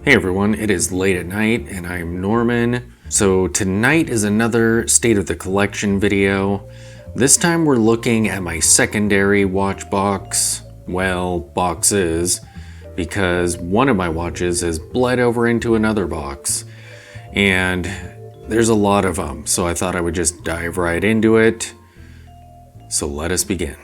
Hey everyone, it is late at night and I'm Norman. So tonight is another State of the Collection video. This time we're looking at my secondary watch box. Well, boxes, because one of my watches has bled over into another box. And there's a lot of them, so I thought I would just dive right into it. So let us begin.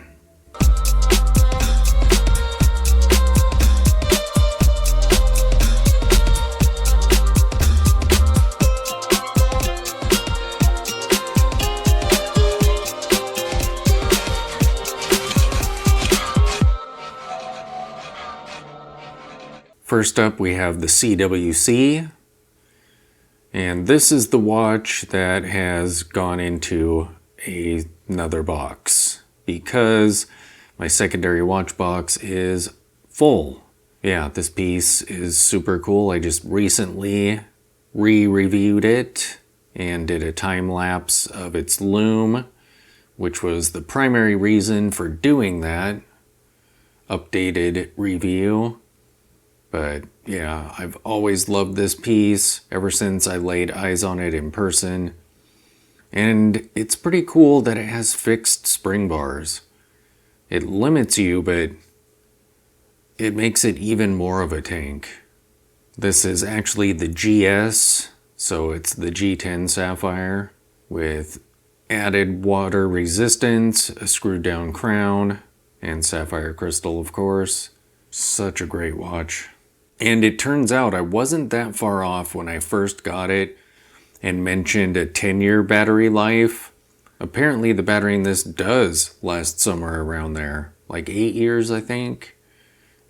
First up, we have the CWC, and this is the watch that has gone into another box because my secondary watch box is full. Yeah, this piece is super cool. I just recently re-reviewed it and did a time lapse of its lume, which was the primary reason for doing that updated review. But yeah, I've always loved this piece ever since I laid eyes on it in person. And it's pretty cool that it has fixed spring bars. It limits you, but it makes it even more of a tank. This is actually the GS, so it's the G10 Sapphire with added water resistance, a screwed down crown, and sapphire crystal, of course. Such a great watch. And it turns out I wasn't that far off when I first got it and mentioned a 10-year battery life. Apparently the battery in this does last somewhere around there. Like 8 years, I think.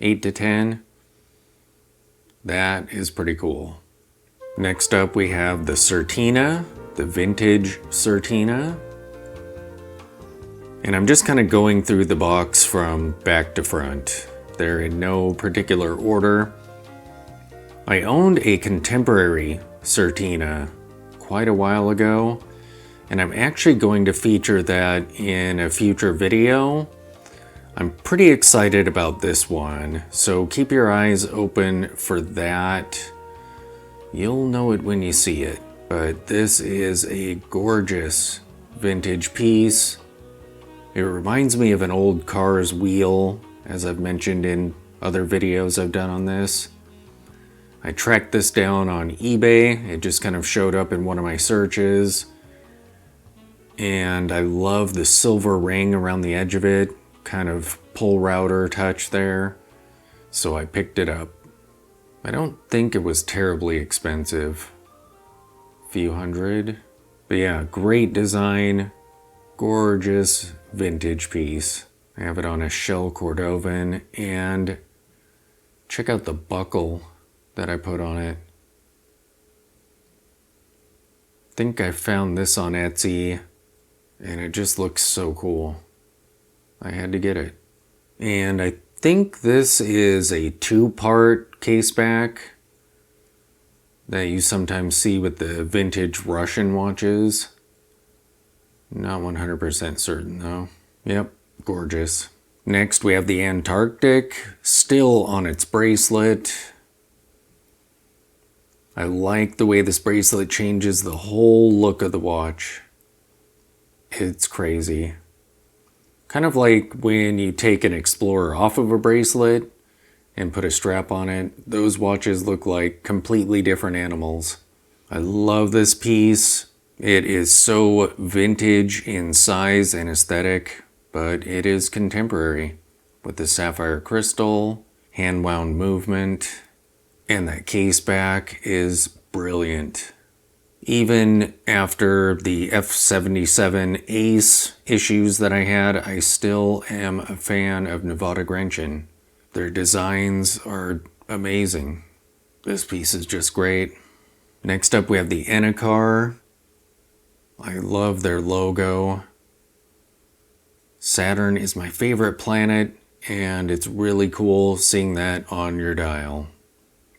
8 to 10. That is pretty cool. Next up we have the Certina, the vintage Certina. And I'm just kind of going through the box from back to front. They're in no particular order. I owned a contemporary Certina quite a while ago, and I'm actually going to feature that in a future video. I'm pretty excited about this one, so keep your eyes open for that. You'll know it when you see it, but this is a gorgeous vintage piece. It reminds me of an old car's wheel, as I've mentioned in other videos I've done on this. I tracked this down on eBay. It just kind of showed up in one of my searches. And I love the silver ring around the edge of it, kind of pull router touch there. So I picked it up. I don't think it was terribly expensive. A few hundred. But yeah, great design, gorgeous vintage piece. I have it on a shell Cordovan, and check out the buckle that I put on it. I think I found this on Etsy and it just looks so cool. I had to get it. And I think this is a 2-part case back that you sometimes see with the vintage Russian watches. Not 100% certain though. Yep, gorgeous. Next we have the Antarctic, still on its bracelet. I like the way this bracelet changes the whole look of the watch. It's crazy. Kind of like when you take an Explorer off of a bracelet and put a strap on it. Those watches look like completely different animals. I love this piece. It is so vintage in size and aesthetic, but it is contemporary with the sapphire crystal, hand-wound movement. And that case back is brilliant. Even after the F77 Ace issues that I had, I still am a fan of Nivada. Their designs are amazing. This piece is just great. Next up we have the Anar. I love their logo. Saturn is my favorite planet, and it's really cool seeing that on your dial.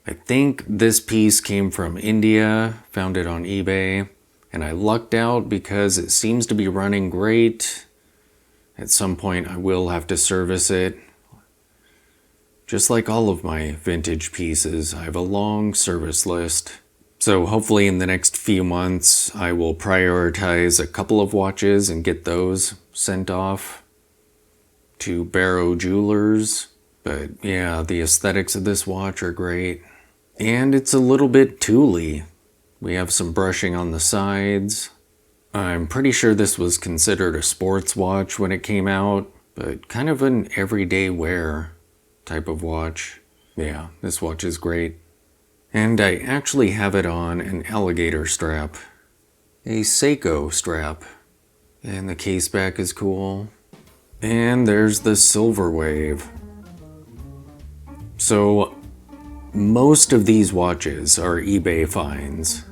I think this piece came from India, found it on eBay, and I lucked out because it seems to be running great. At some point I will have to service it. Just like all of my vintage pieces, I have a long service list. So hopefully in the next few months, I will prioritize a couple of watches and get those sent off to Barrow Jewelers. But yeah, the aesthetics of this watch are great. And it's a little bit tooly. We have some brushing on the sides. I'm pretty sure this was considered a sports watch when it came out, but kind of an everyday wear type of watch. Yeah, this watch is great. And I actually have it on an alligator strap. A Seiko strap. And the case back is cool. And there's the Silver Wave. So, most of these watches are eBay finds.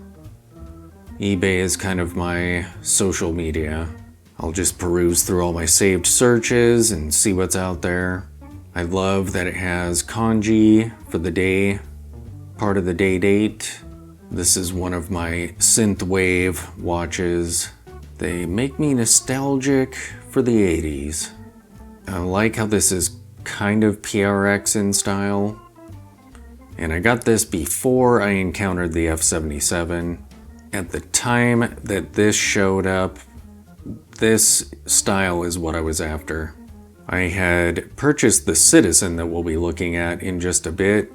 eBay is kind of my social media. I'll just peruse through all my saved searches and see what's out there. I love that it has kanji for the day, part of the day date. This is one of my Synth Wave watches. They make me nostalgic for the 80s. I like how this is kind of PRX in style. And I got this before I encountered the F77. At the time that this showed up, this style is what I was after. I had purchased the Citizen that we'll be looking at in just a bit,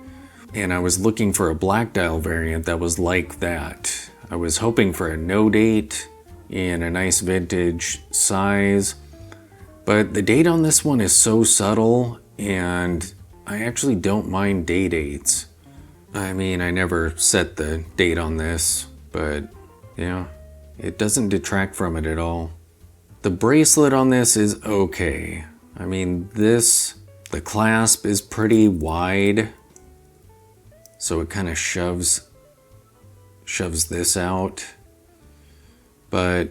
and I was looking for a black dial variant that was like that. I was hoping for a no date in a nice vintage size, but the date on this one is so subtle, and I actually don't mind day dates. I mean, I never set the date on this, but yeah, it doesn't detract from it at all. The bracelet on this is okay. I mean, the clasp is pretty wide, so it kind of shoves this out, but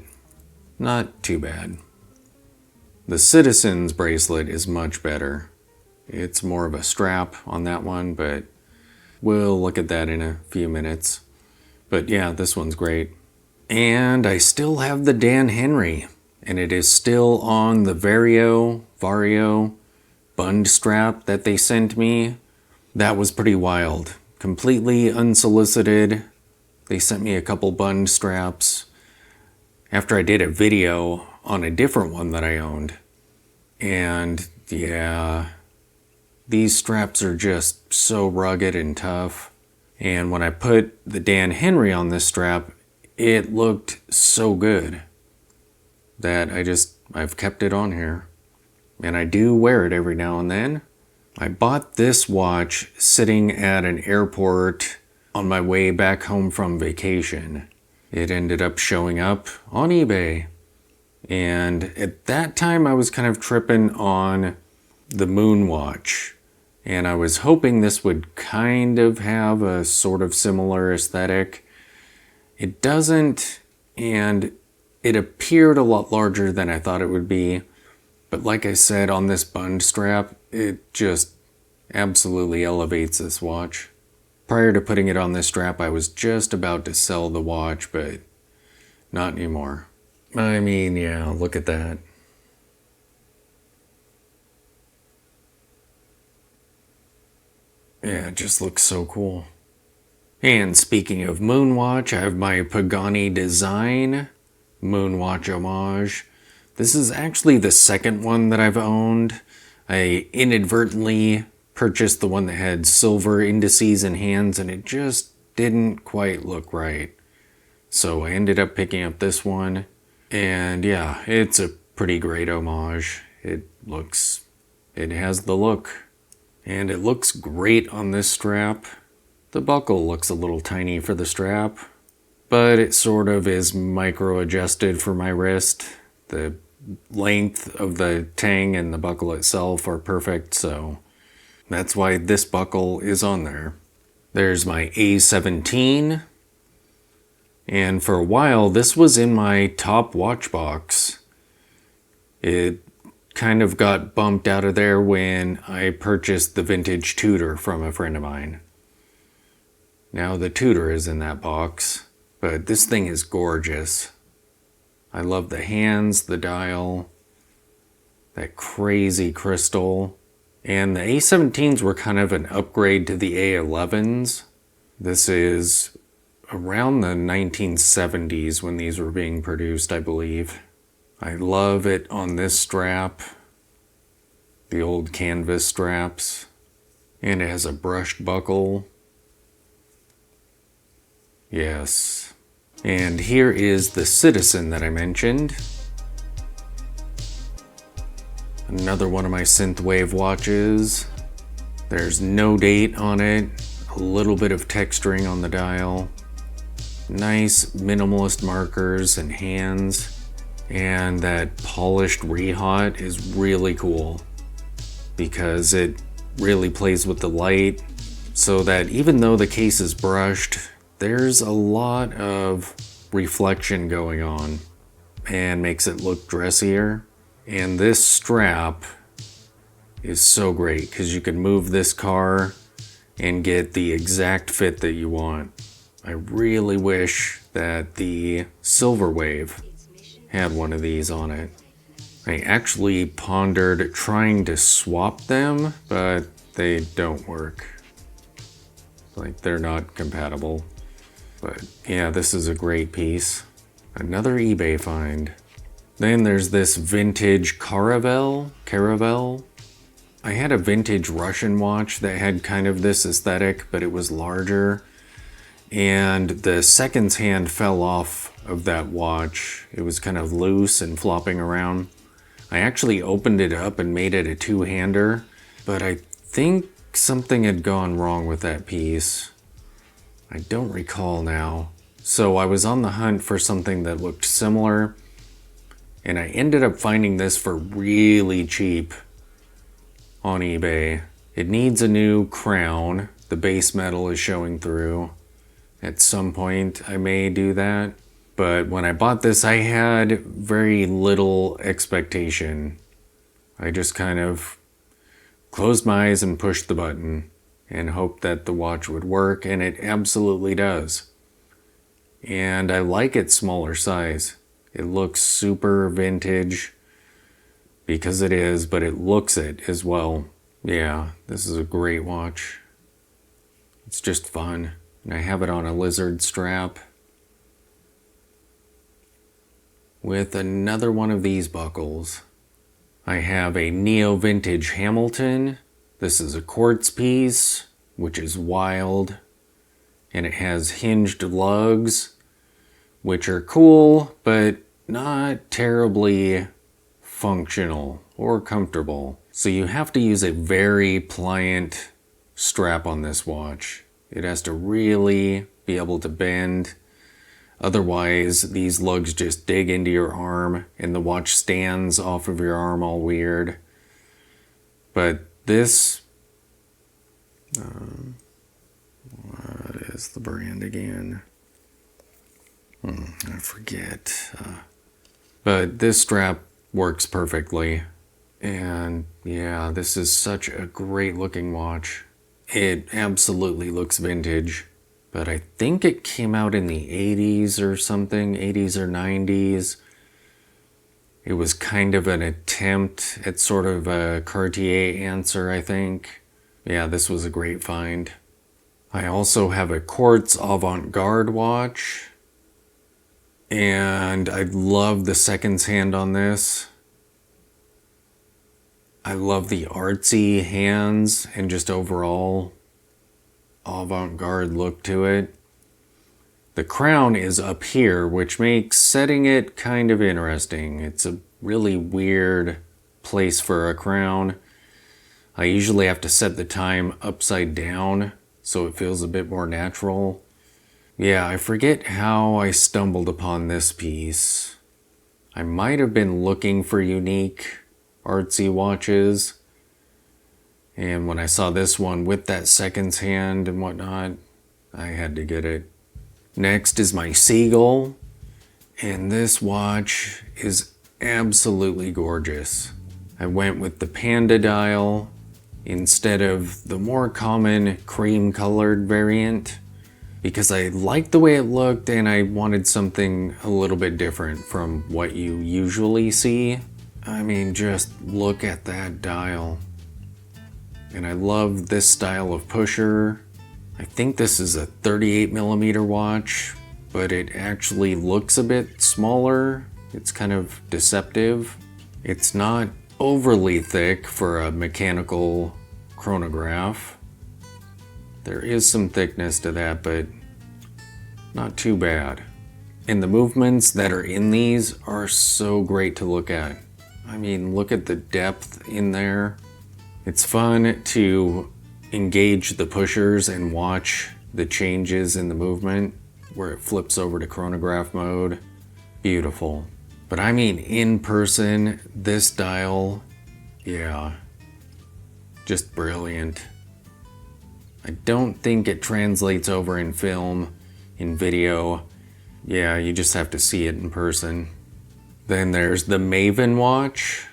not too bad. The Citizen's bracelet is much better. It's more of a strap on that one, but we'll look at that in a few minutes. But yeah, this one's great. And I still have the Dan Henry, and it is still on the Vario bund strap that they sent me. That was pretty wild. Completely unsolicited. They sent me a couple bund straps after I did a video on a different one that I owned. And yeah, these straps are just so rugged and tough. And when I put the Dan Henry on this strap, it looked so good that I've kept it on here. And I do wear it every now and then. I bought this watch sitting at an airport on my way back home from vacation. It ended up showing up on eBay. And at that time I was kind of tripping on the Moonwatch. And I was hoping this would kind of have a sort of similar aesthetic. It doesn't, and it appeared a lot larger than I thought it would be. But like I said, on this bund strap, it just absolutely elevates this watch. Prior to putting it on this strap, I was just about to sell the watch, but not anymore. I mean, yeah, look at that. Yeah, it just looks so cool. And speaking of Moonwatch, I have my Pagani design Moonwatch homage. This is actually the second one that I've owned. I inadvertently purchased the one that had silver indices and hands, and it just didn't quite look right. So I ended up picking up this one. And yeah, it's a pretty great homage. It has the look. And it looks great on this strap. The buckle looks a little tiny for the strap, but it sort of is micro adjusted for my wrist. The length of the tang and the buckle itself are perfect, so that's why this buckle is on there. There's my A17. And for a while, this was in my top watch box. It kind of got bumped out of there when I purchased the vintage Tudor from a friend of mine. Now the Tudor is in that box, but this thing is gorgeous. I love the hands, the dial, that crazy crystal, And the A17s were kind of an upgrade to the A11s. This is around the 1970s when these were being produced, I believe. I love it on this strap, the old canvas straps, and it has a brushed buckle. Yes. And here is the Citizen that I mentioned. Another one of my synthwave watches. There's no date on it, a little bit of texturing on the dial, nice minimalist markers and hands, and that polished rehaut is really cool because it really plays with the light so that even though the case is brushed, there's a lot of reflection going on and makes it look dressier. And this strap is so great because you can move this car and get the exact fit that you want. I really wish that the Silverwave had one of these on it. I actually pondered trying to swap them, but they don't work. Like, they're not compatible. But yeah, this is a great piece. Another eBay find. Then there's this vintage Caravel. I had a vintage Russian watch that had kind of this aesthetic, but it was larger. And the seconds hand fell off of that watch. It was kind of loose and flopping around. I actually opened it up and made it a two-hander, but I think something had gone wrong with that piece. I don't recall now. So I was on the hunt for something that looked similar, and I ended up finding this for really cheap on eBay. It needs a new crown. The base metal is showing through. At some point I may do that. But when I bought this, I had very little expectation. I just kind of closed my eyes and pushed the button and hoped that the watch would work, and it absolutely does. And I like its smaller size. It looks super vintage because it is, but it looks it as well. Yeah, this is a great watch. It's just fun. And I have it on a lizard strap with another one of these buckles. I have a Neo Vintage Hamilton. This is a quartz piece, which is wild. And it has hinged lugs, which are cool, but not terribly functional or comfortable. So you have to use a very pliant strap on this watch. It has to really be able to bend. Otherwise, these lugs just dig into your arm and the watch stands off of your arm all weird. But this, what is the brand again? I forget. But this strap works perfectly. And yeah, this is such a great looking watch. It absolutely looks vintage. But I think it came out in the 80s or something, 80s or 90s. It was kind of an attempt at sort of a Cartier answer, I think. Yeah, this was a great find. I also have a quartz Avant-garde watch. And I love the seconds hand on this. I love the artsy hands and just overall avant-garde look to it. The crown is up here, which makes setting it kind of interesting. It's a really weird place for a crown. I usually have to set the time upside down so it feels a bit more natural. Yeah, I forget how I stumbled upon this piece. I might have been looking for unique artsy watches. And when I saw this one with that seconds hand and whatnot, I had to get it. Next is my Seagull. And this watch is absolutely gorgeous. I went with the panda dial instead of the more common cream colored variant because I liked the way it looked and I wanted something a little bit different from what you usually see. I mean, just look at that dial. And I love this style of pusher. I think this is a 38mm watch, but it actually looks a bit smaller. It's kind of deceptive. It's not overly thick for a mechanical chronograph. There is some thickness to that, but not too bad. And the movements that are in these are so great to look at. I mean, look at the depth in there. It's fun to engage the pushers and watch the changes in the movement where it flips over to chronograph mode. Beautiful. But I mean, in person, this dial, yeah, just brilliant. I don't think it translates over in film, in video. Yeah, you just have to see it in person. Then there's the Maven watch.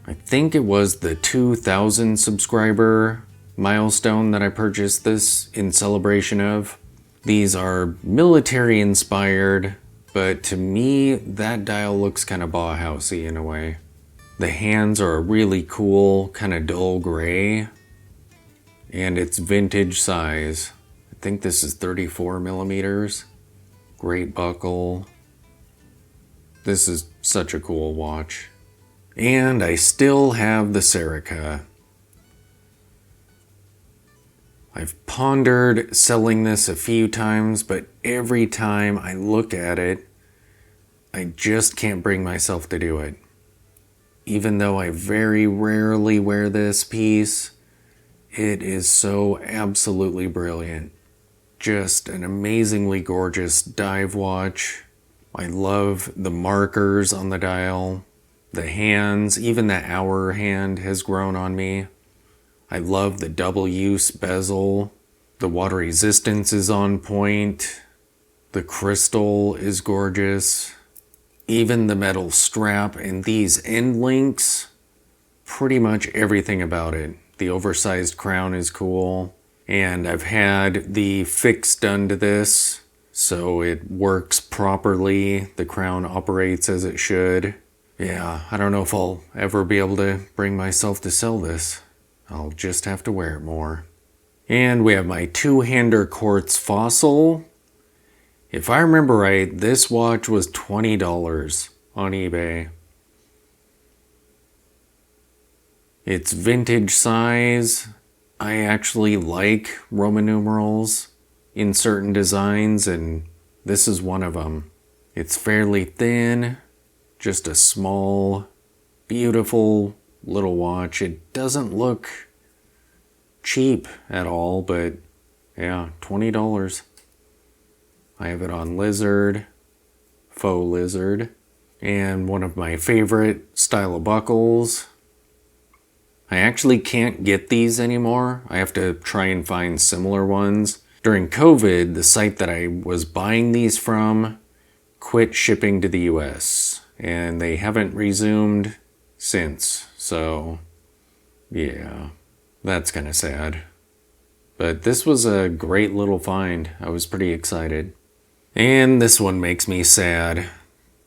I think it was the 2,000 subscriber milestone that I purchased this in celebration of. These are military inspired, but to me, that dial looks kind of Bauhausy in a way. The hands are a really cool, kind of dull gray, and it's vintage size. I think this is 34mm. Great buckle. This is such a cool watch. And I still have the Serica. I've pondered selling this a few times, but every time I look at it, I just can't bring myself to do it. Even though I very rarely wear this piece, it is so absolutely brilliant. Just an amazingly gorgeous dive watch. I love the markers on the dial, the hands, even the hour hand has grown on me. I love the double use bezel. The water resistance is on point. The crystal is gorgeous. Even the metal strap and these end links, pretty much everything about it. The oversized crown is cool. And I've had the fix done to this, so it works properly. The crown operates as it should. Yeah, I don't know if I'll ever be able to bring myself to sell this. I'll just have to wear it more. And we have my two-hander quartz fossil. If I remember right, this watch was $20 on eBay. It's vintage size. I actually like Roman numerals in certain designs, and this is one of them. It's fairly thin, just a small, beautiful little watch. It doesn't look cheap at all, but yeah, $20. I have it on lizard, faux lizard, and one of my favorite style of buckles. I actually can't get these anymore. I have to try and find similar ones. During COVID, the site that I was buying these from quit shipping to the US, and they haven't resumed since. So, yeah, that's kind of sad. But this was a great little find. I was pretty excited. And this one makes me sad.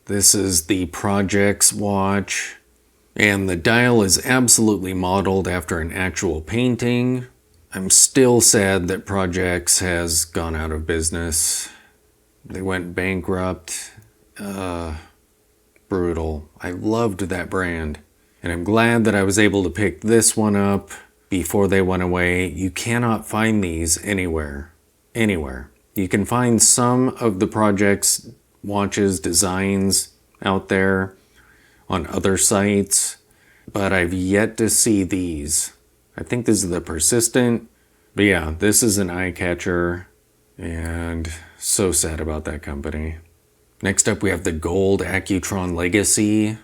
This is the Projects watch. And the dial is absolutely modeled after an actual painting. I'm still sad that Projects has gone out of business. They went bankrupt. Brutal. I loved that brand. And I'm glad that I was able to pick this one up before they went away. You cannot find these anywhere. Anywhere. You can find some of the Projects watches designs out there on other sites, but I've yet to see these. I think this is the Persistent, but yeah, this is an eye catcher, and so sad about that company. Next up, we have the gold Accutron Legacy.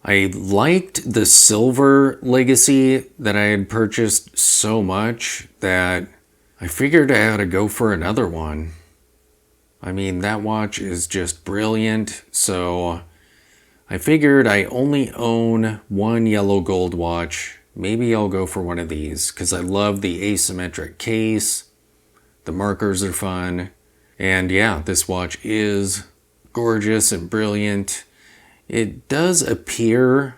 I liked the silver Legacy that I had purchased so much that I figured I had to go for another one. I mean, that watch is just brilliant, so I figured I only own one yellow gold watch. Maybe I'll go for one of these, because I love the asymmetric case. The markers are fun. And yeah, this watch is gorgeous and brilliant. It does appear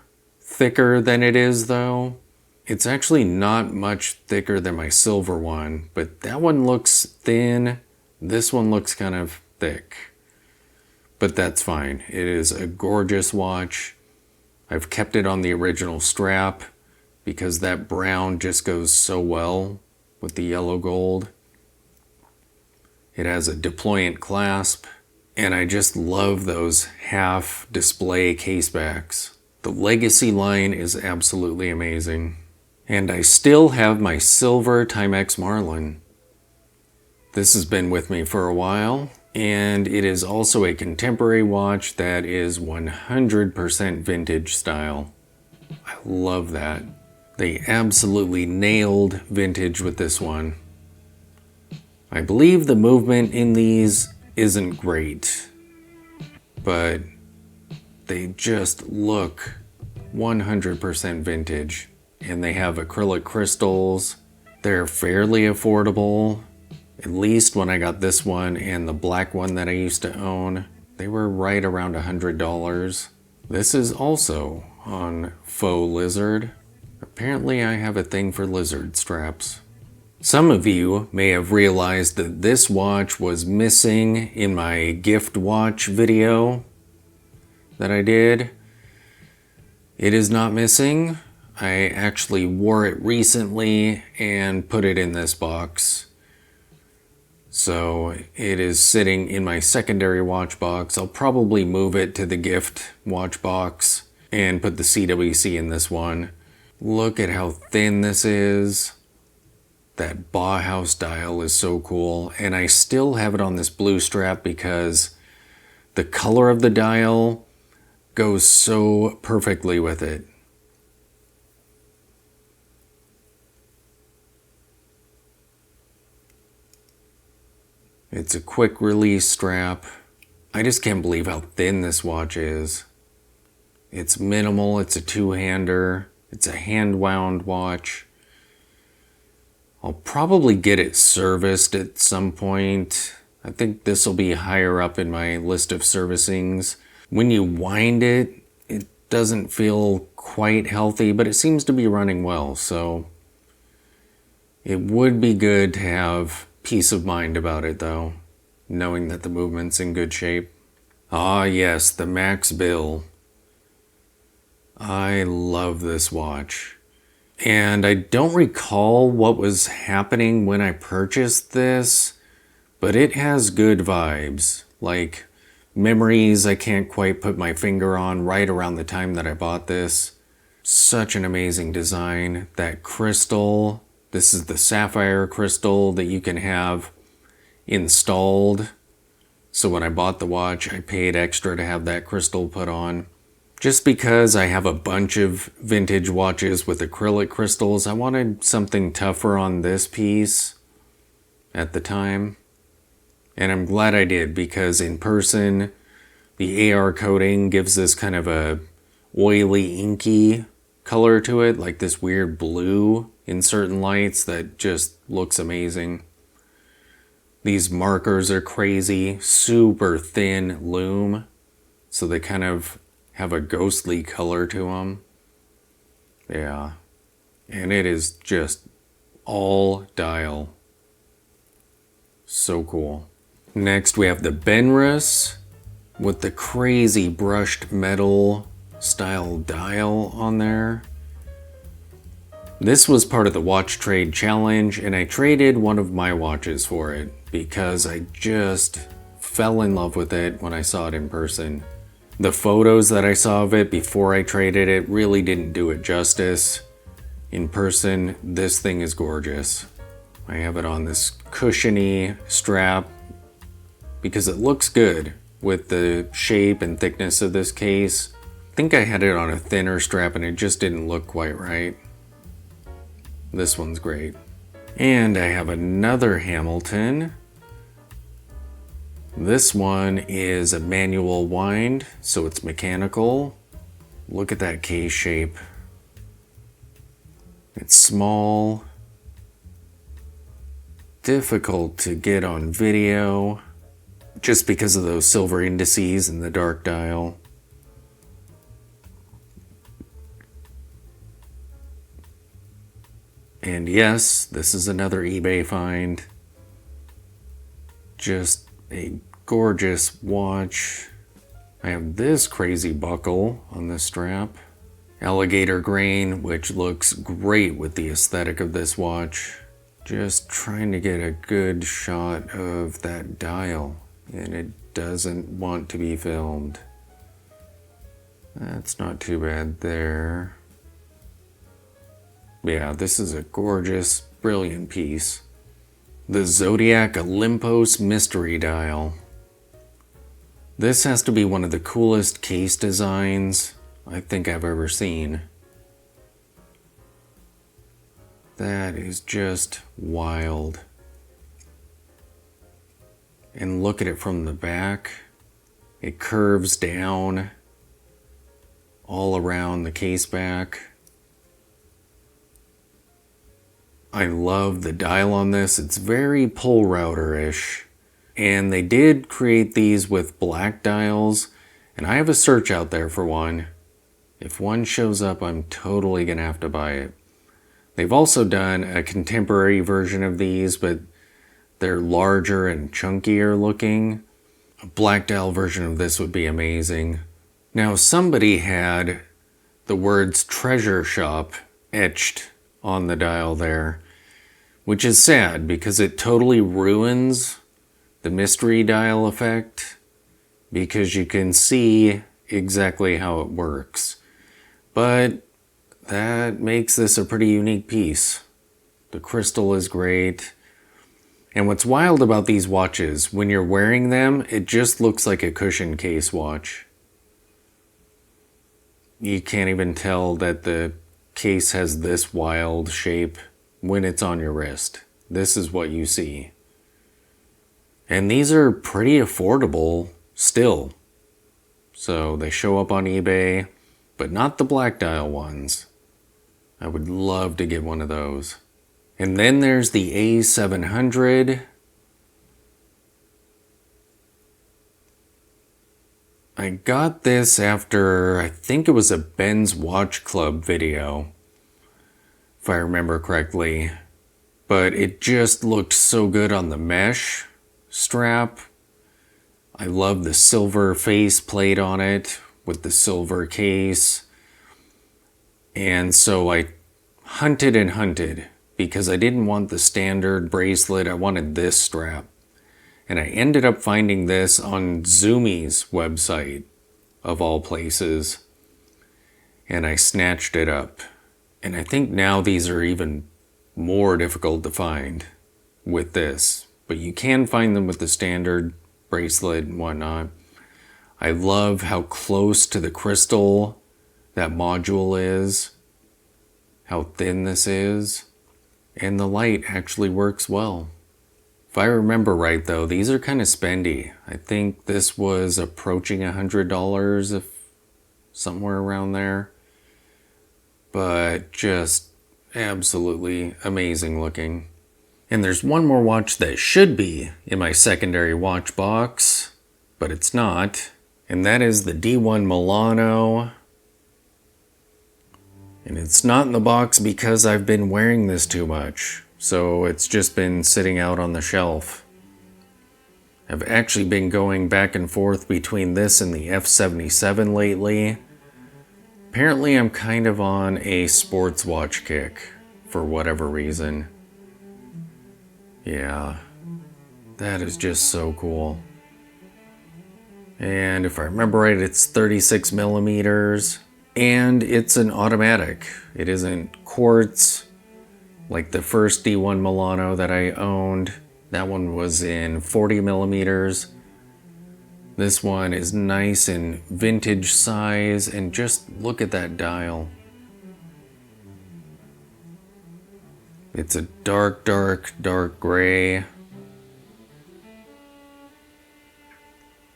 thicker than it is though. It's actually not much thicker than my silver one, but that one looks thin. This one looks kind of thick, but that's fine. It is a gorgeous watch. I've kept it on the original strap because that brown just goes so well with the yellow gold. It has a deployant clasp, and I just love those half display casebacks. The Legacy line is absolutely amazing. And I still have my silver Timex Marlin. This has been with me for a while, and it is also a contemporary watch that is 100% vintage style. I love that. They absolutely nailed vintage with this one. I believe the movement in these isn't great, but they just look 100% vintage. And they have acrylic crystals. They're fairly affordable. At least when I got this one and the black one that I used to own, they were right around $100. This is also on faux lizard. Apparently I have a thing for lizard straps. Some of you may have realized that this watch was missing in my gift watch video that I did. It is not missing. I actually wore it recently and put it in this box. So it is sitting in my secondary watch box. I'll probably move it to the gift watch box and put the CWC in this one. Look at how thin this is. That Bauhaus dial is so cool. And I still have it on this blue strap because the color of the dial goes so perfectly with it. It's a quick release strap. I just can't believe how thin this watch is. It's minimal, it's a two-hander, it's a hand-wound watch. I'll probably get it serviced at some point. I think this will be higher up in my list of servicings. When you wind it, it doesn't feel quite healthy, but it seems to be running well, so it would be good to have peace of mind about it though, knowing that the movement's in good shape. Ah yes, the Max Bill. I love this watch. And I don't recall what was happening when I purchased this, but it has good vibes. Like memories I can't quite put my finger on right around the time that I bought this. Such an amazing design. That crystal. This is the sapphire crystal that you can have installed. So when I bought the watch, I paid extra to have that crystal put on. Just because I have a bunch of vintage watches with acrylic crystals, I wanted something tougher on this piece at the time. And I'm glad I did, because in person, the AR coating gives this kind of a oily, inky color to it, like this weird blue in certain lights that just looks amazing. These markers are crazy, super thin lume, so they kind of have a ghostly color to them. Yeah, and it is just all dial. So cool. Next we have the Benrus with the crazy brushed metal style dial on there. This was part of the watch trade challenge, and I traded one of my watches for it because I just fell in love with it when I saw it in person. The photos that I saw of it before I traded it really didn't do it justice. In person, this thing is gorgeous. I have it on this cushiony strap because it looks good with the shape and thickness of this case. I think I had it on a thinner strap and it just didn't look quite right. This one's great. And I have another Hamilton. This one is a manual wind, so it's mechanical. Look at that case shape. It's small, difficult to get on video, just because of those silver indices and the dark dial. And yes, this is another eBay find. Just a gorgeous watch. I have this crazy buckle on this strap. Alligator grain, which looks great with the aesthetic of this watch. Just trying to get a good shot of that dial, and it doesn't want to be filmed. That's not too bad there. Yeah, this is a gorgeous, brilliant piece. The Zodiac Olympos mystery dial. This has to be one of the coolest case designs I think I've ever seen. That is just wild. And look at it from the back. It curves down all around the case back. I love the dial on this. It's very pull router-ish. And they did create these with black dials, and I have a search out there for one. If one shows up, I'm totally gonna have to buy it. They've also done a contemporary version of these, but they're larger and chunkier looking. A black dial version of this would be amazing. Now, somebody had the words treasure shop etched on the dial there, which is sad because it totally ruins the mystery dial effect, because you can see exactly how it works. But that makes this a pretty unique piece. The crystal is great. And what's wild about these watches, when you're wearing them, it just looks like a cushion case watch. You can't even tell that the case has this wild shape when it's on your wrist. This is what you see. And these are pretty affordable still. So they show up on eBay, but not the black dial ones. I would love to get one of those. And then there's the A700. I got this after, I think it was a Ben's Watch Club video, if I remember correctly. But it just looked so good on the mesh strap. I love the silver face plate on it with the silver case. And so I hunted and hunted because I didn't want the standard bracelet. I wanted this strap. And I ended up finding this on Zumi's website, of all places. And I snatched it up. And I think now these are even more difficult to find with this. But you can find them with the standard bracelet and whatnot. I love how close to the crystal that module is. How thin this is. And the light actually works well. If I remember right though, these are kind of spendy. I think this was approaching $100, if somewhere around there. But just absolutely amazing looking. And there's one more watch that should be in my secondary watch box, but it's not. And that is the D1 Milano. And it's not in the box because I've been wearing this too much. So it's just been sitting out on the shelf. I've actually been going back and forth between this and the F77 lately. Apparently I'm kind of on a sports watch kick for whatever reason. Yeah, that is just so cool. And if I remember right, it's 36 millimeters and it's an automatic. It isn't quartz like the first D1 Milano that I owned. That one was in 40 millimeters. This one is nice and vintage size, and just look at that dial. It's a dark, dark, dark gray.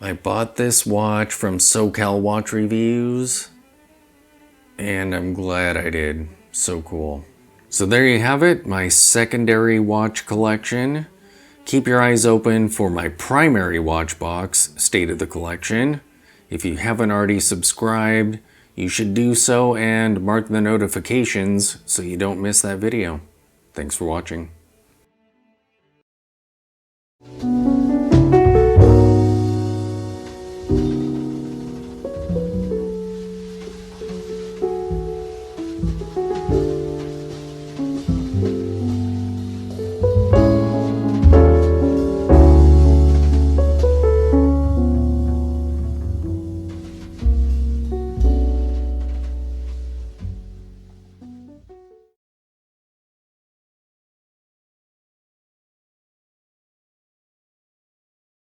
I bought this watch from SoCal Watch Reviews, and I'm glad I did. So cool. So there you have it, my secondary watch collection. Keep your eyes open for my primary watch box, State of the Collection. If you haven't already subscribed, you should do so and mark the notifications so you don't miss that video. Thanks for watching.